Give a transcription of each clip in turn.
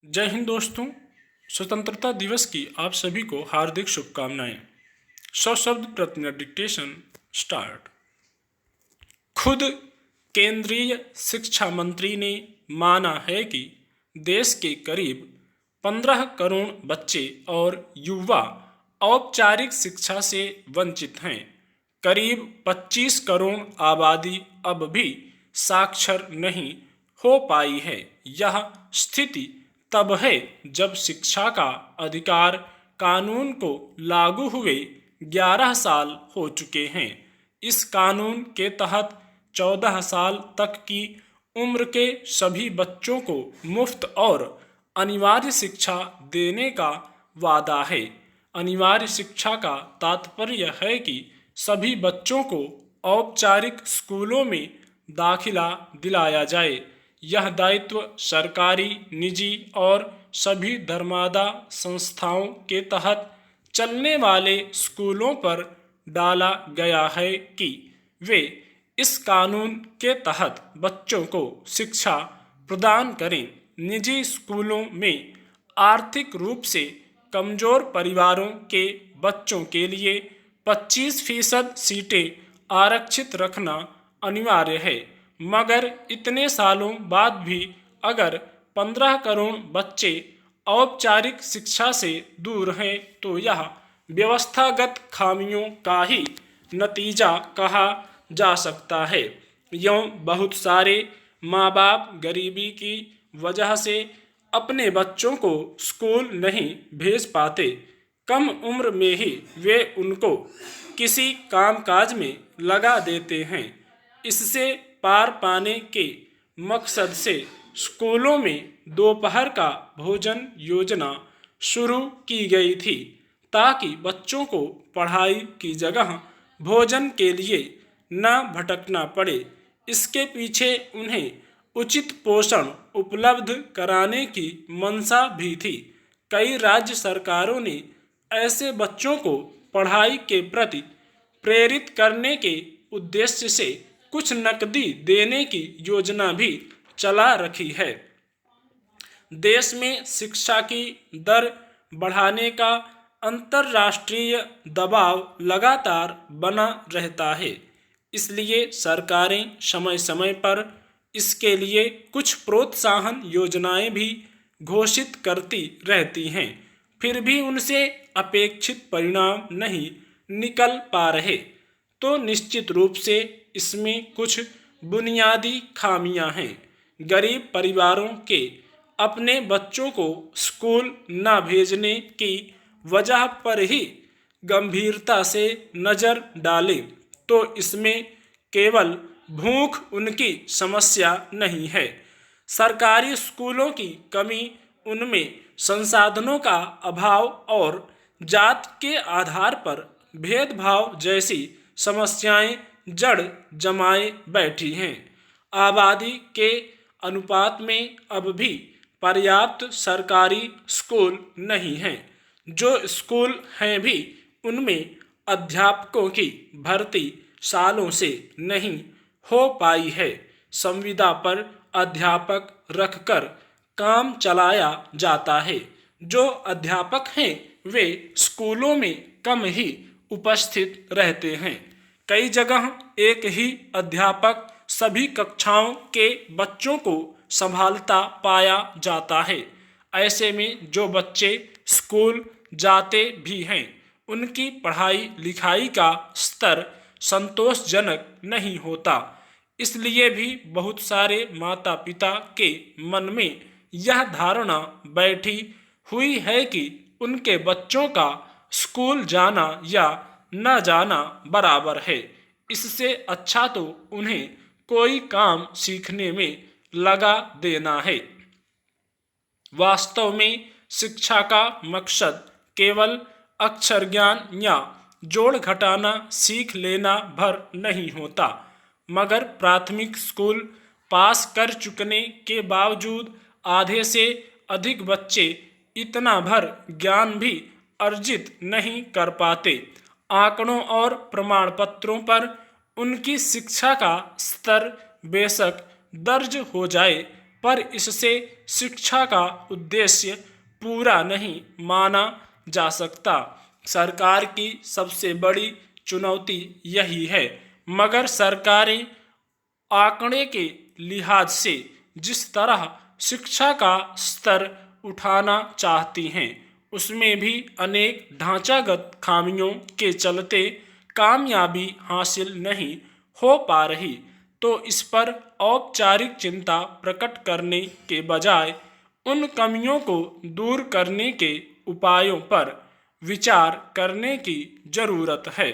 जय हिंद दोस्तों। स्वतंत्रता दिवस की आप सभी को हार्दिक शुभकामनाएं। 100 शब्द प्रति मिनट डिक्टेशन स्टार्ट। खुद केंद्रीय शिक्षा मंत्री ने माना है कि देश के करीब 15 करोड़ बच्चे और युवा औपचारिक शिक्षा से वंचित हैं। करीब 25 करोड़ आबादी अब भी साक्षर नहीं हो पाई है। यह स्थिति तब है जब शिक्षा का अधिकार कानून को लागू हुए 11 साल हो चुके हैं। इस कानून के तहत 14 साल तक की उम्र के सभी बच्चों को मुफ्त और अनिवार्य शिक्षा देने का वादा है। अनिवार्य शिक्षा का तात्पर्य है कि सभी बच्चों को औपचारिक स्कूलों में दाखिला दिलाया जाए। यह दायित्व सरकारी, निजी और सभी धर्मादा संस्थाओं के तहत चलने वाले स्कूलों पर डाला गया है कि वे इस कानून के तहत बच्चों को शिक्षा प्रदान करें। निजी स्कूलों में आर्थिक रूप से कमजोर परिवारों के बच्चों के लिए 25% सीटें आरक्षित रखना अनिवार्य है। मगर इतने सालों बाद भी अगर 15 करोड़ बच्चे औपचारिक शिक्षा से दूर हैं तो यह व्यवस्थागत खामियों का ही नतीजा कहा जा सकता है। यूँ बहुत सारे माँ बाप गरीबी की वजह से अपने बच्चों को स्कूल नहीं भेज पाते। कम उम्र में ही वे उनको किसी कामकाज में लगा देते हैं। इससे पार पाने के मकसद से स्कूलों में दोपहर का भोजन योजना शुरू की गई थी ताकि बच्चों को पढ़ाई की जगह भोजन के लिए न भटकना पड़े। इसके पीछे उन्हें उचित पोषण उपलब्ध कराने की मंशा भी थी। कई राज्य सरकारों ने ऐसे बच्चों को पढ़ाई के प्रति प्रेरित करने के उद्देश्य से कुछ नकदी देने की योजना भी चला रखी है। देश में शिक्षा की दर बढ़ाने का अंतर्राष्ट्रीय दबाव लगातार बना रहता है। इसलिए सरकारें समय समय पर इसके लिए कुछ प्रोत्साहन योजनाएं भी घोषित करती रहती हैं। फिर भी उनसे अपेक्षित परिणाम नहीं निकल पा रहे तो निश्चित रूप से इसमें कुछ बुनियादी खामियां हैं। गरीब परिवारों के अपने बच्चों को स्कूल न भेजने की वजह पर ही गंभीरता से नज़र डालें तो इसमें केवल भूख उनकी समस्या नहीं है। सरकारी स्कूलों की कमी, उनमें संसाधनों का अभाव और जात के आधार पर भेदभाव जैसी समस्याएं जड़ जमाए बैठी हैं। आबादी के अनुपात में अब भी पर्याप्त सरकारी स्कूल नहीं हैं। जो स्कूल हैं भी उनमें अध्यापकों की भर्ती सालों से नहीं हो पाई है। संविदा पर अध्यापक रखकर काम चलाया जाता है। जो अध्यापक हैं वे स्कूलों में कम ही उपस्थित रहते हैं। कई जगह एक ही अध्यापक सभी कक्षाओं के बच्चों को संभालता पाया जाता है। ऐसे में जो बच्चे स्कूल जाते भी हैं उनकी पढ़ाई लिखाई का स्तर संतोषजनक नहीं होता। इसलिए भी बहुत सारे माता पिता के मन में यह धारणा बैठी हुई है कि उनके बच्चों का स्कूल जाना या न जाना बराबर है। इससे अच्छा तो उन्हें कोई काम सीखने में लगा देना है। वास्तव में शिक्षा का मकसद केवल अक्षर ज्ञान या जोड़ घटाना सीख लेना भर नहीं होता। मगर प्राथमिक स्कूल पास कर चुकने के बावजूद आधे से अधिक बच्चे इतना भर ज्ञान भी अर्जित नहीं कर पाते। आंकड़ों और प्रमाण पत्रों पर उनकी शिक्षा का स्तर बेशक दर्ज हो जाए पर इससे शिक्षा का उद्देश्य पूरा नहीं माना जा सकता। सरकार की सबसे बड़ी चुनौती यही है। मगर सरकारें आंकड़े के लिहाज से जिस तरह शिक्षा का स्तर उठाना चाहती हैं, उसमें भी अनेक ढांचागत खामियों के चलते कामयाबी हासिल नहीं हो पा रही। तो इस पर औपचारिक चिंता प्रकट करने के बजाय उन कमियों को दूर करने के उपायों पर विचार करने की जरूरत है।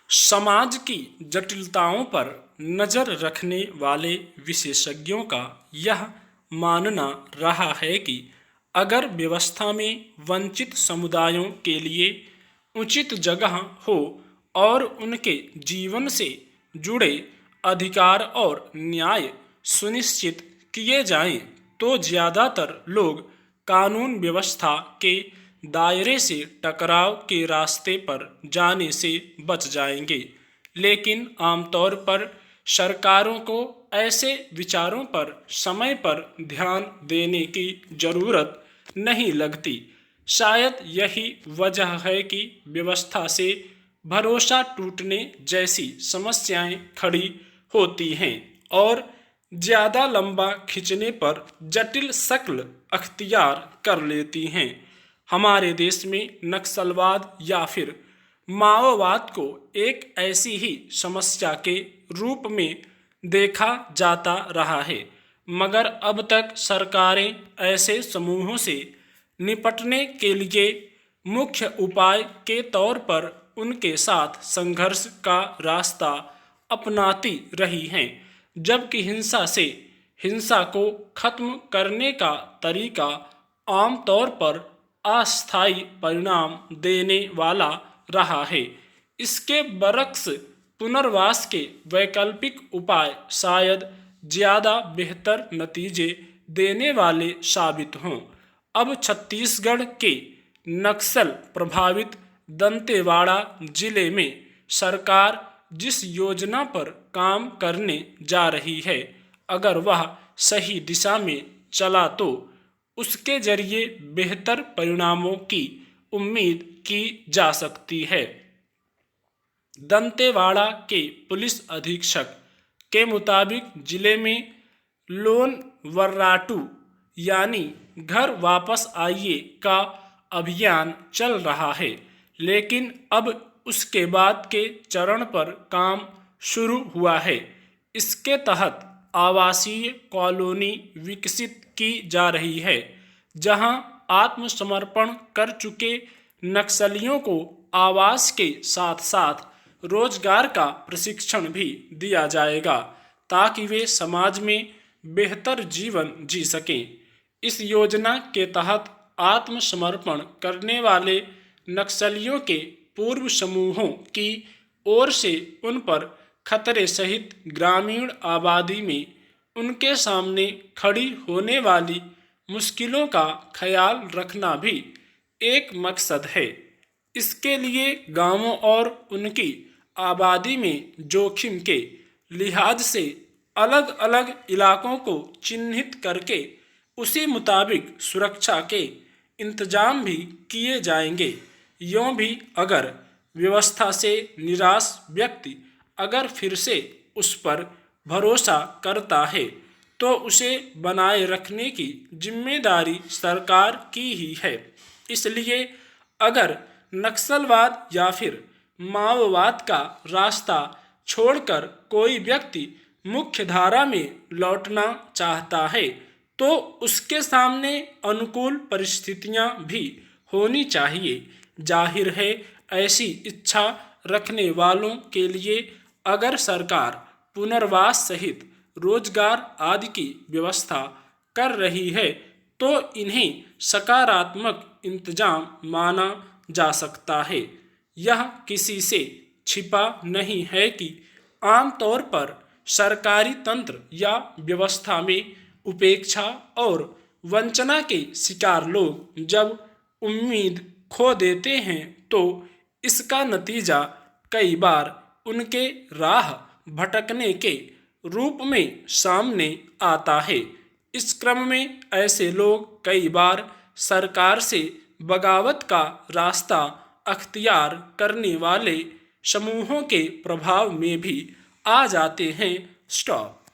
समाज की जटिलताओं पर नज़र रखने वाले विशेषज्ञों का यह मानना रहा है कि अगर व्यवस्था में वंचित समुदायों के लिए उचित जगह हो और उनके जीवन से जुड़े अधिकार और न्याय सुनिश्चित किए जाएं, तो ज़्यादातर लोग कानून व्यवस्था के दायरे से टकराव के रास्ते पर जाने से बच जाएंगे। लेकिन आमतौर पर सरकारों को ऐसे विचारों पर समय पर ध्यान देने की जरूरत नहीं लगती। शायद यही वजह है कि व्यवस्था से भरोसा टूटने जैसी समस्याएं खड़ी होती हैं और ज़्यादा लंबा खिंचने पर जटिल शक्ल अख्तियार कर लेती हैं। हमारे देश में नक्सलवाद या फिर माओवाद को एक ऐसी ही समस्या के रूप में देखा जाता रहा है, मगर अब तक सरकारें ऐसे समूहों से निपटने के लिए मुख्य उपाय के तौर पर उनके साथ संघर्ष का रास्ता अपनाती रही हैं, जबकि हिंसा को खत्म करने का तरीका आमतौर पर अस्थायी परिणाम देने वाला रहा है। इसके बरक्स पुनर्वास के वैकल्पिक उपाय शायद ज़्यादा बेहतर नतीजे देने वाले साबित हों। अब छत्तीसगढ़ के नक्सल प्रभावित दंतेवाड़ा जिले में सरकार जिस योजना पर काम करने जा रही है, अगर वह सही दिशा में चला तो उसके जरिए बेहतर परिणामों की उम्मीद की जा सकती है। दंतेवाड़ा के पुलिस अधीक्षक के मुताबिक जिले में लोन वर्राटू यानी घर वापस आइए का अभियान चल रहा है, लेकिन अब उसके बाद के चरण पर काम शुरू हुआ है। इसके तहत आवासीय कॉलोनी विकसित की जा रही है, जहां आत्मसमर्पण कर चुके नक्सलियों को आवास के साथ साथ रोजगार का प्रशिक्षण भी दिया जाएगा, ताकि वे समाज में बेहतर जीवन जी सकें। इस योजना के तहत आत्मसमर्पण करने वाले नक्सलियों के पूर्व समूहों की ओर से उन पर खतरे सहित ग्रामीण आबादी में उनके सामने खड़ी होने वाली मुश्किलों का ख्याल रखना भी एक मकसद है। इसके लिए गांवों और उनकी आबादी में जोखिम के लिहाज से अलग अलग इलाकों को चिन्हित करके उसी मुताबिक सुरक्षा के इंतजाम भी किए जाएंगे। यूँ भी अगर व्यवस्था से निराश व्यक्ति अगर फिर से उस पर भरोसा करता है, तो उसे बनाए रखने की जिम्मेदारी सरकार की ही है। इसलिए अगर नक्सलवाद या फिर माओवाद का रास्ता छोड़कर कोई व्यक्ति मुख्य धारा में लौटना चाहता है, तो उसके सामने अनुकूल परिस्थितियां भी होनी चाहिए। जाहिर है, ऐसी इच्छा रखने वालों के लिए अगर सरकार पुनर्वास सहित रोजगार आदि की व्यवस्था कर रही है, तो इन्हें सकारात्मक इंतजाम माना जा सकता है। यह किसी से छिपा नहीं है कि आमतौर पर सरकारी तंत्र या व्यवस्था में उपेक्षा और वंचना के शिकार लोग जब उम्मीद खो देते हैं, तो इसका नतीजा कई बार उनके राह भटकने के रूप में सामने आता है। इस क्रम में ऐसे लोग कई बार सरकार से बगावत का रास्ता अख्तियार करने वाले समूहों के प्रभाव में भी आ जाते हैं। स्टॉप।